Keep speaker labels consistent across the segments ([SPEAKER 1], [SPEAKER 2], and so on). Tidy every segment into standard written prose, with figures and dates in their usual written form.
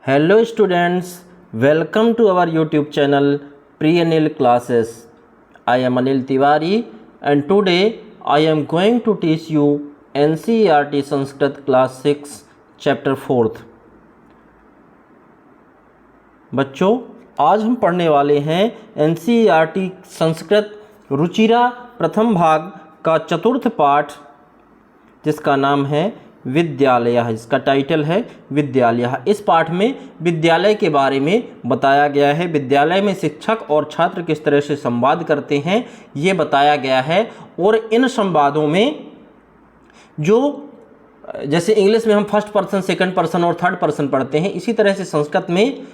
[SPEAKER 1] Hello students, welcome to our YouTube channel Pre-Anil Classes. I am Anil Tiwari and today I am going to teach you NCERT Sanskrit class 6 chapter 4th. बच्चों, आज हम पढ़ने वाले हैं NCERT Sanskrit Ruchira प्रथम भाग का चतुर्थ पाठ जिसका नाम है विद्यालय। इसका टाइटल है विद्यालय। इस पाठ में विद्यालय के बारे में बताया गया है। विद्यालय में शिक्षक और छात्र किस तरह से संवाद करते हैं ये बताया गया है। और इन संवादों में जो जैसे इंग्लिश में हम फर्स्ट पर्सन, सेकंड पर्सन और थर्ड पर्सन पढ़ते हैं, इसी तरह से संस्कृत में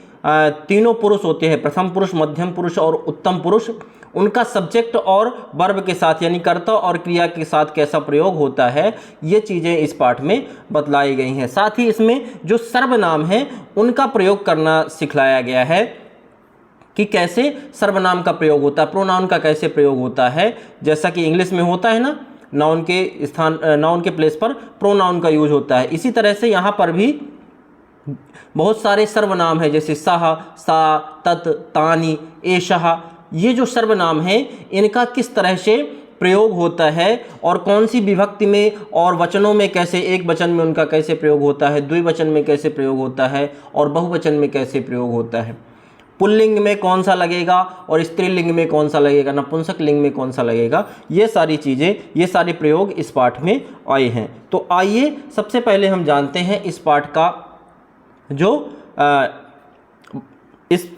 [SPEAKER 1] तीनों पुरुष होते हैं, प्रथम पुरुष, मध्यम पुरुष और उत्तम पुरुष। उनका सब्जेक्ट और वर्ब के साथ यानी कर्ता और क्रिया के साथ कैसा प्रयोग होता है ये चीज़ें इस पाठ में बतलाई गई हैं। साथ ही इसमें जो सर्वनाम हैं उनका प्रयोग करना सिखलाया गया है कि कैसे सर्वनाम का प्रयोग होता है, प्रोनाउन का कैसे प्रयोग होता है। जैसा कि इंग्लिश में होता है ना, नाउन के स्थान, नाउन के प्लेस पर प्रोनाउन का यूज होता है, इसी तरह से यहाँ पर भी बहुत सारे सर्वनाम हैं जैसे सह, सा, तत्, तानि, एषः। ये जो सर्वनाम हैं इनका किस तरह से प्रयोग होता है और कौन सी विभक्ति में और वचनों में कैसे, एक वचन में उनका कैसे प्रयोग होता है, द्विवचन में कैसे प्रयोग होता है और बहुवचन में कैसे प्रयोग होता है, पुल्लिंग में कौन सा लगेगा और स्त्रीलिंग में कौन सा लगेगा, नपुंसक लिंग में कौन सा लगेगा, ये सारी चीज़ें, ये सारे प्रयोग इस पाठ में आए हैं। तो आइए सबसे पहले हम जानते हैं इस पाठ का जो इस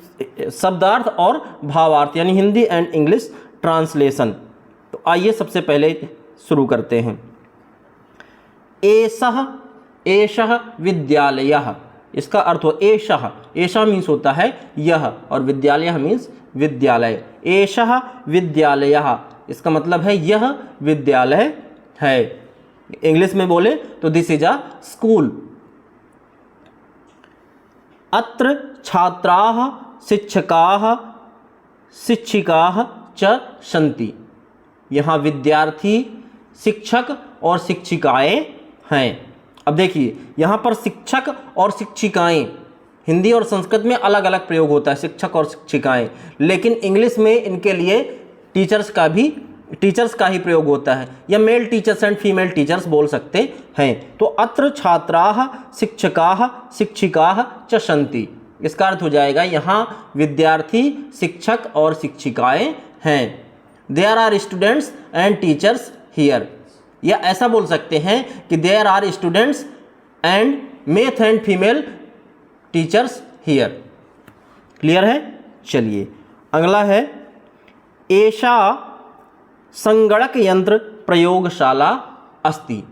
[SPEAKER 1] शब्दार्थ और भावार्थ यानी हिंदी एंड इंग्लिश ट्रांसलेशन। तो आइए सबसे पहले शुरू करते हैं। एषः विद्यालयः, इसका अर्थ हो एषः, एषः मीन्स होता है यह और विद्यालय मीन्स विद्यालय। एषः विद्यालयः इसका मतलब है यह विद्यालय है। इंग्लिश में बोले तो दिस इज अ स्कूल। अत्र छात्राः शिक्षकाः शिक्षिकाः च सन्ति, यहाँ विद्यार्थी, शिक्षक और शिक्षिकाएं हैं। अब देखिए यहाँ पर शिक्षक और शिक्षिकाएं, हिंदी और संस्कृत में अलग अलग प्रयोग होता है शिक्षक और शिक्षिकाएं, लेकिन इंग्लिश में इनके लिए टीचर्स का ही प्रयोग होता है, या male teachers and female teachers बोल सकते हैं। तो अत्र छात्राः शिक्षकाः शिक्षिकाः च सन्ति, इसका अर्थ हो जाएगा यहाँ विद्यार्थी, शिक्षक और शिक्षिकाएं हैं। There are students and teachers here, या ऐसा बोल सकते हैं कि there are students and male and female teachers here. Clear है? चलिए अगला है एषा संगणक यंत्र प्रयोगशाला अस्ति।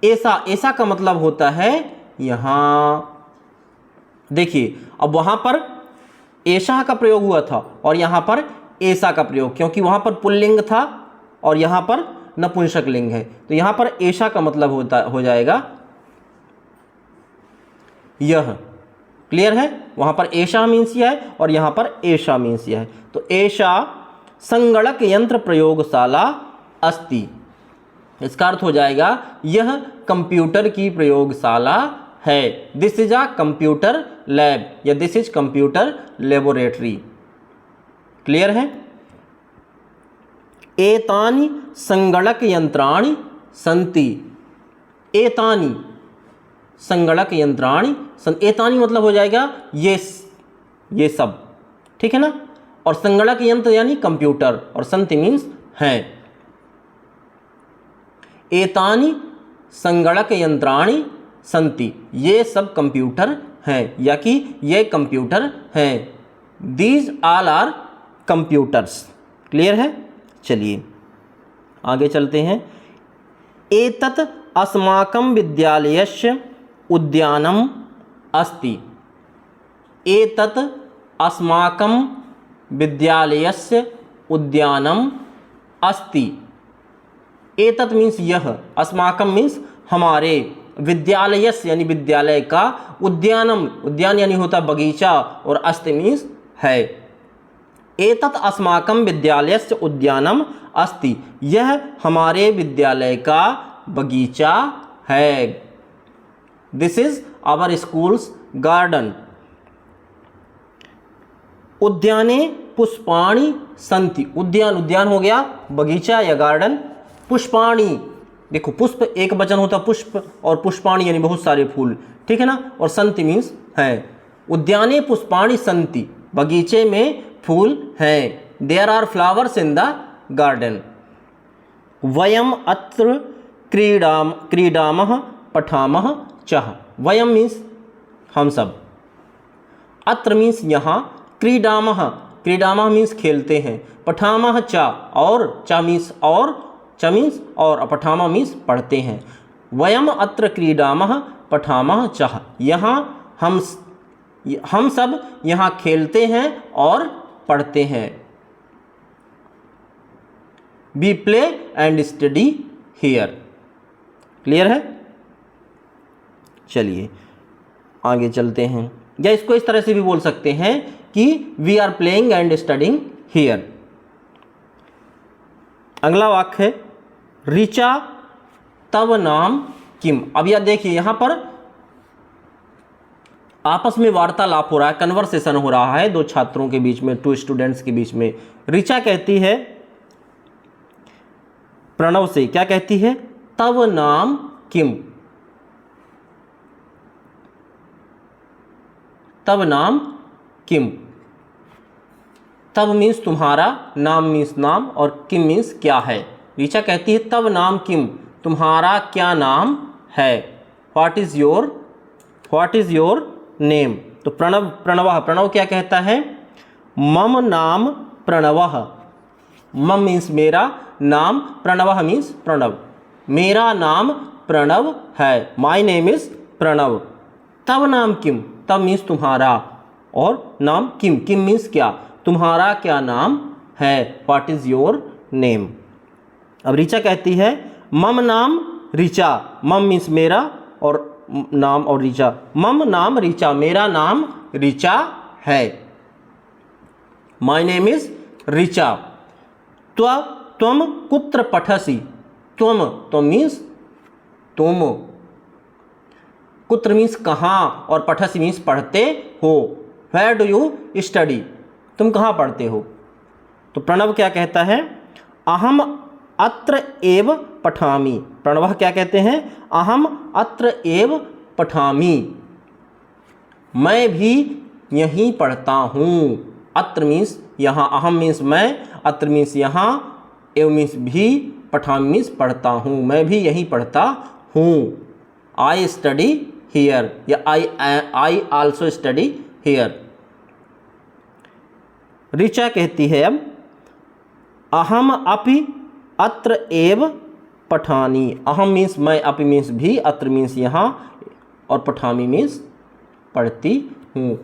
[SPEAKER 1] ऐसा का मतलब होता है यहाँ, देखिए अब वहाँ पर एषा का प्रयोग हुआ था और यहाँ पर ऐसा का प्रयोग, क्योंकि वहाँ पर पुल्लिंग था और यहाँ पर नपुंसक लिंग है, तो यहाँ पर ऐसा का मतलब हो जाएगा यह। क्लियर है? वहाँ पर ऐसा मीन्स यह है और यहाँ पर ऐसा मीन्स यह है। तो ऐसा संगणक यंत्र प्रयोगशाला अस्ति, इसका अर्थ हो जाएगा यह कंप्यूटर की प्रयोगशाला है। This is a computer lab या this is computer laboratory. Clear है? एतानि संगणक यंत्राणि सन्ति। एतानि संगणक यंत्राणि, एतानि मतलब हो जाएगा ये सब, ठीक है ना। और संगणक यंत्र यानी कंप्यूटर और सन्ति मीन्स हैं। एतानि संगणक यंत्राणि सन्ति, ये सब कंप्यूटर हैं या कि ये कंप्यूटर हैं। These all are computers. Clear है? चलिए आगे चलते हैं। एतत् अस्माकं विद्यालयस्य उद्यानम् अस्ति। एतत् अस्माकं विद्यालयस्य उद्यानम् अस्ति। एतत् मीन्स यह, अस्माकं मीन्स हमारे, विद्यालयस्य यानी विद्यालय का, उद्यानम, उद्यान यानी होता बगीचा और अस्ति मीन्स है। एतत् अस्माकं विद्यालयस्य उद्यानम अस्ति, यह हमारे विद्यालय का बगीचा है। This is our school's garden. उद्याने पुष्पाणि सन्ति। उद्यान, उद्यान हो गया बगीचा या गार्डन। पुष्पाणि, देखो पुष्प एक वचन होता पुष्प, और पुष्पाणि यानी बहुत सारे फूल, ठीक है ना। और सन्ति मीन्स है। उद्याने पुष्पाणि सन्ति, बगीचे में फूल हैं। There are flowers in the garden. वयम अत्र क्रीडामः पठामः चः। वयम मीन्स हम सब, अत्र मीन्स यहाँ, क्रीडामः, क्रीडामः मीन्स खेलते हैं, पठामः च, और च मीन्स और, च मीन्स और पठामः मीन्स पढ़ते हैं। वयम अत्र क्रीडामः पठामः चः, यहाँ हम सब यहाँ खेलते हैं और पढ़ते हैं। We play and study here. Clear है? चलिए आगे चलते हैं। या इसको इस तरह से भी बोल सकते हैं कि we are playing and studying here. अगला वाक्य है ऋचा तव नाम किम। अब यह देखिए यहां पर आपस में वार्तालाप हो रहा है, कन्वर्सेशन हो रहा है दो छात्रों के बीच में, टू स्टूडेंट्स के बीच में। ऋचा कहती है प्रणव से, क्या कहती है? तव नाम किम। तव नाम किम। तव मीन्स तुम्हारा, नाम मीन्स नाम, और किम मीन्स क्या है। ऋचा कहती है तव नाम किम, तुम्हारा क्या नाम है। What is your name. तो प्रणव क्या कहता है? मम नाम प्रणवः। मम मीन्स मेरा, नाम, प्रणवः मीन्स प्रणव, मेरा नाम प्रणव है। My name is Pranav. तव नाम किम, तब मीन्स तुम्हारा, और नाम किम, किम मीन्स क्या, तुम्हारा क्या नाम है। What is your name. अब ऋचा कहती है मम नाम ऋचा। मम मीन्स मेरा, और नाम और ऋचा। मम नाम ऋचा, मेरा नाम ऋचा है। My name is Richa. त्वम कुत्र पठसि। त्वम मीन्स तुम, कुत्र मीन्स कहाँ, और पठसि मीन्स पढ़ते हो। वेयर डू यू स्टडी, तुम कहाँ पढ़ते हो। तो प्रणव क्या कहता है? अहम अत्र एव पठामि। प्रणव क्या कहते हैं? अहम अत्र एव पठामि, मैं भी यहीं पढ़ता हूँ। अत्र मीन्स यहाँ, अहम मीन्स मैं, अत्र मीन्स यहाँ, एव मीन्स भी, पठामि मीन्स पढ़ता हूँ, मैं भी यहीं पढ़ता हूँ। आई स्टडी हियर, या आई आल्सो स्टडी हियर। ऋचा कहती है अब अहम अपि अत्र एव पठानी। अहम मीन्स मैं, अपि मीन्स भी, अत्र मीन्स यहाँ, और पठामी मीन्स पढ़ती हूँ,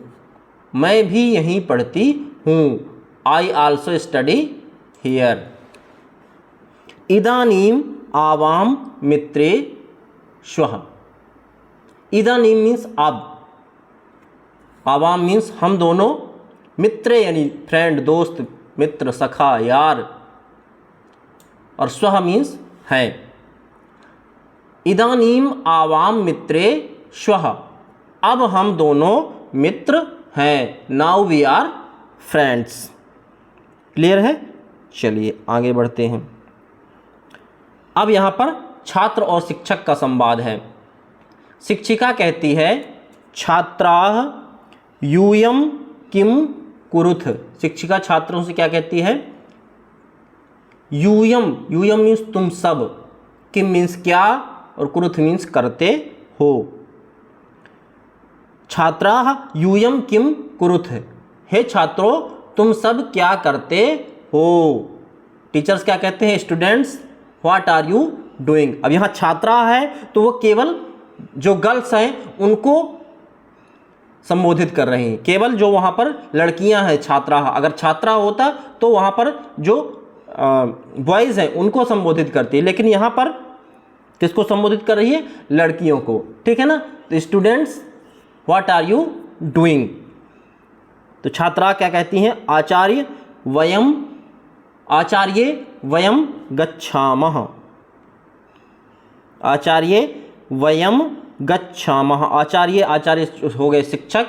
[SPEAKER 1] मैं भी यहीं पढ़ती हूँ। I also study here. इदानीम आवाम मित्रे श्वः। इदानीम मीन्स अब, आवाम मीन्स हम दोनों, मित्रे यानी फ्रेंड, दोस्त, मित्र, सखा, यार, और स्वः मीन्स है। इदानीम आवाम मित्रे श्वः, अब हम दोनों मित्र हैं। Now we are friends. Clear है? चलिए आगे बढ़ते हैं। अब यहाँ पर छात्र और शिक्षक का संवाद है। शिक्षिका कहती है छात्राः यूयं किम कुरुथ। शिक्षिका छात्रों से क्या कहती है? यूयम, यूयम मीन्स तुम सब, किम मीन्स क्या, और कुरुथ मीन्स करते हो। छात्राः यूयम किम कुरुथ, हे छात्रों तुम सब क्या करते हो। टीचर्स क्या कहते हैं? Students what are you doing. अब यहाँ छात्रा है तो वो केवल जो गर्ल्स हैं उनको संबोधित कर रहे हैं, केवल जो वहाँ पर लड़कियाँ हैं छात्रा। अगर छात्रा होता तो वहाँ पर जो बॉयज़ हैं उनको संबोधित करती है, लेकिन यहाँ पर किसको संबोधित कर रही है? लड़कियों को, ठीक है ना। तो students what are you doing. तो छात्रा क्या कहती हैं? आचार्य वयम गच्छामः। आचार्य वयम गच्छामः। आचार्य हो गए शिक्षक,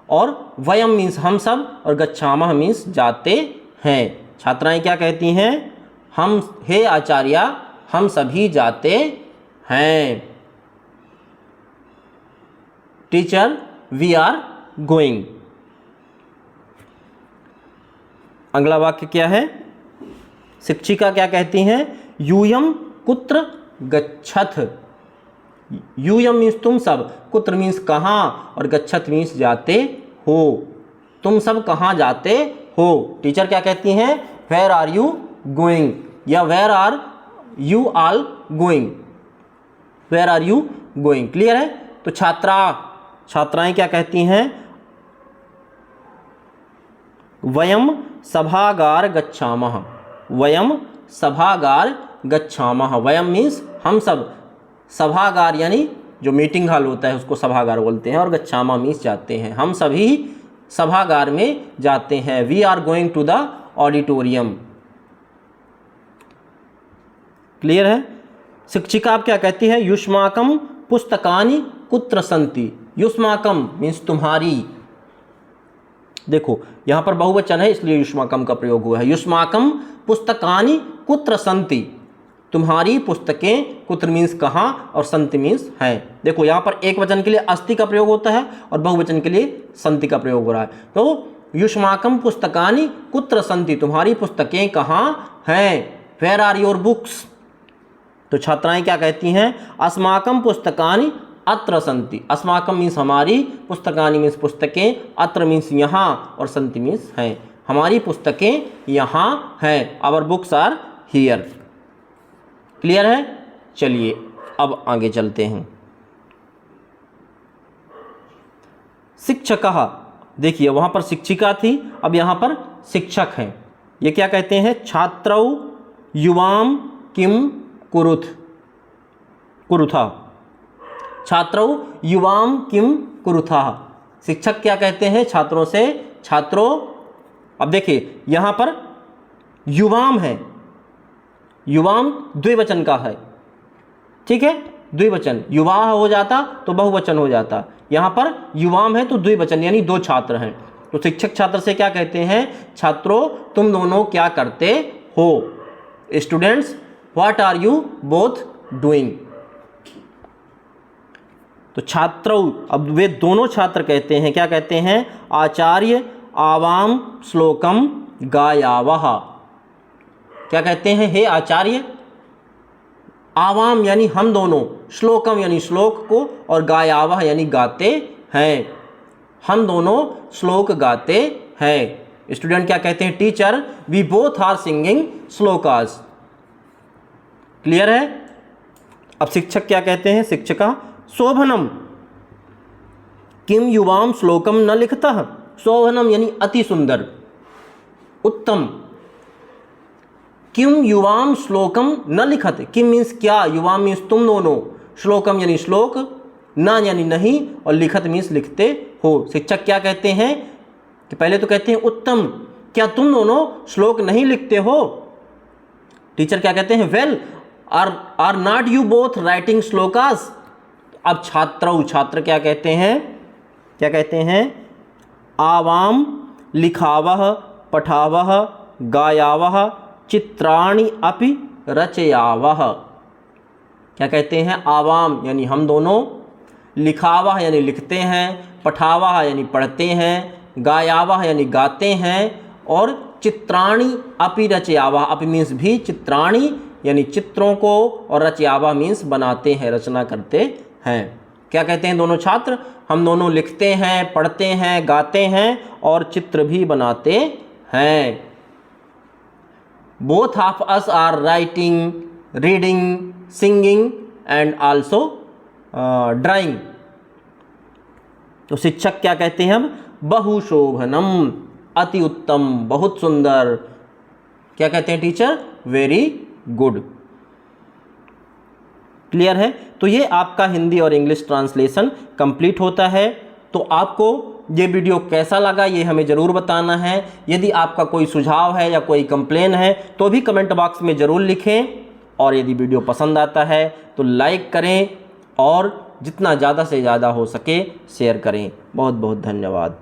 [SPEAKER 1] और वयम मीन्स हम सब, और गच्छामः मीन्स जाते हैं। छात्राएं क्या कहती हैं? हम, हे आचार्य, हम सभी जाते हैं। Teacher, we are going. अगला वाक्य क्या है? शिक्षिका क्या कहती हैं? यूयम कुत्र गच्छथ। यूयम मीन्स तुम सब, कुत्र मीन्स कहाँ, और गच्छथ मीन्स जाते हो। तुम सब कहाँ जाते हो? टीचर क्या कहती हैं? वेयर आर यू गोइंग, या where are you all going, where are you going. Clear है? तो छात्राएं क्या कहती हैं? वयम सभागार गच्छामः। वयम सभागार गच्छामः। वयम मीन्स हम सब, सभागार यानी जो मीटिंग हॉल होता है उसको सभागार बोलते हैं, और गच्छामः मीन्स जाते हैं। हम सभी सभागार में जाते हैं। We are going to the auditorium. Clear है? शिक्षिका आप क्या कहती है? युष्माकम पुस्तकानि कुत्र सन्ति। युष्माकम मीन्स तुम्हारी। देखो यहां पर बहुवचन है इसलिए युष्माकम का प्रयोग हुआ है। युष्माकम पुस्तकानि कुत्र सन्ति। तुम्हारी पुस्तकें, कुत्र मीन्स कहाँ, और संति मीन्स हैं। देखो यहाँ पर एक वचन के लिए अस्ति का प्रयोग होता है और बहुवचन के लिए संति का प्रयोग हो रहा है। तो युष्माकम पुस्तकानि कुत्र सन्ति, तुम्हारी पुस्तकें कहाँ हैं। Where are your books. तो छात्राएं क्या कहती हैं? अस्माकम पुस्तकानि अत्र सन्ति। अस्माकम मीन्स हमारी, पुस्तकानि मीन्स पुस्तकें, अत्र मीन्स यहाँ, और सन्ति मीन्स हैं। हमारी पुस्तकें यहाँ हैं। Our books are here. Clear है? चलिए अब आगे चलते हैं। शिक्षकः, देखिए वहां पर शिक्षिका थी, अब यहां पर शिक्षक हैं। ये क्या कहते हैं? छात्रौ युवाम किम कुरुथा। छात्रौ युवाम किम कुरुथा। शिक्षक क्या कहते हैं छात्रों से? छात्रों, अब देखिए यहां पर युवाम है, युवाम द्विवचन का है, ठीक है, द्विवचन। युवा हो जाता तो बहुवचन हो जाता, यहां पर युवाम है तो द्विवचन, यानी दो छात्र हैं। तो शिक्षक छात्र से क्या कहते हैं? छात्रों तुम दोनों क्या करते हो। Students what are you both doing. तो छात्रों, अब वे दोनों छात्र कहते हैं, क्या कहते हैं? आचार्य आवाम श्लोकम गायावः। क्या कहते हैं? हे आचार्य, आवाम यानी हम दोनों, श्लोकम यानी श्लोक को, और गायावः यानी गाते हैं। हम दोनों श्लोक गाते हैं। स्टूडेंट क्या कहते हैं? Teacher we both are singing shlokas. Clear है? अब शिक्षक क्या कहते हैं? शिक्षिका शोभनम किम युवाम श्लोकम न लिखतः। शोभनम यानी अति सुंदर, उत्तम। किम युवाम श्लोकम न लिखत। किम मीन्स क्या, युवाम मीन्स तुम दोनों, श्लोकम यानी श्लोक, न यानी नहीं, और लिखत मीन्स लिखते हो। शिक्षक क्या कहते हैं कि पहले तो कहते हैं उत्तम, क्या तुम दोनों श्लोक नहीं लिखते हो। टीचर क्या कहते हैं? Well are not you both writing shlokas. अब छात्र क्या कहते हैं? क्या कहते हैं? आवाम लिखावः पठावः गायावः चित्राणि अपि रचयावः। क्या कहते हैं? आवाम यानी हम दोनों, लिखावः यानी लिखते हैं, पठावः यानी पढ़ते हैं, गायावः यानी गाते हैं, और चित्राणि अपि रचयावः। अपि मीन्स भी, चित्राणि यानी चित्रों को, और रचयावः मीन्स बनाते हैं, रचना करते हैं। क्या कहते हैं दोनों छात्र? हम दोनों लिखते हैं, पढ़ते हैं, गाते हैं, और चित्र भी बनाते हैं। Both of us are writing, reading, singing and also drawing. तो शिक्षक क्या कहते हैं? अब बहुशोभनम, अति उत्तम, बहुत सुंदर। क्या कहते हैं टीचर? Very good. क्लियर है? तो ये आपका हिंदी और इंग्लिश ट्रांसलेशन कंप्लीट होता है। तो आपको ये वीडियो कैसा लगा ये हमें ज़रूर बताना है। यदि आपका कोई सुझाव है या कोई कंप्लेन है तो भी कमेंट बॉक्स में ज़रूर लिखें, और यदि वीडियो पसंद आता है तो लाइक करें, और जितना ज़्यादा से ज़्यादा हो सके शेयर करें। बहुत बहुत धन्यवाद।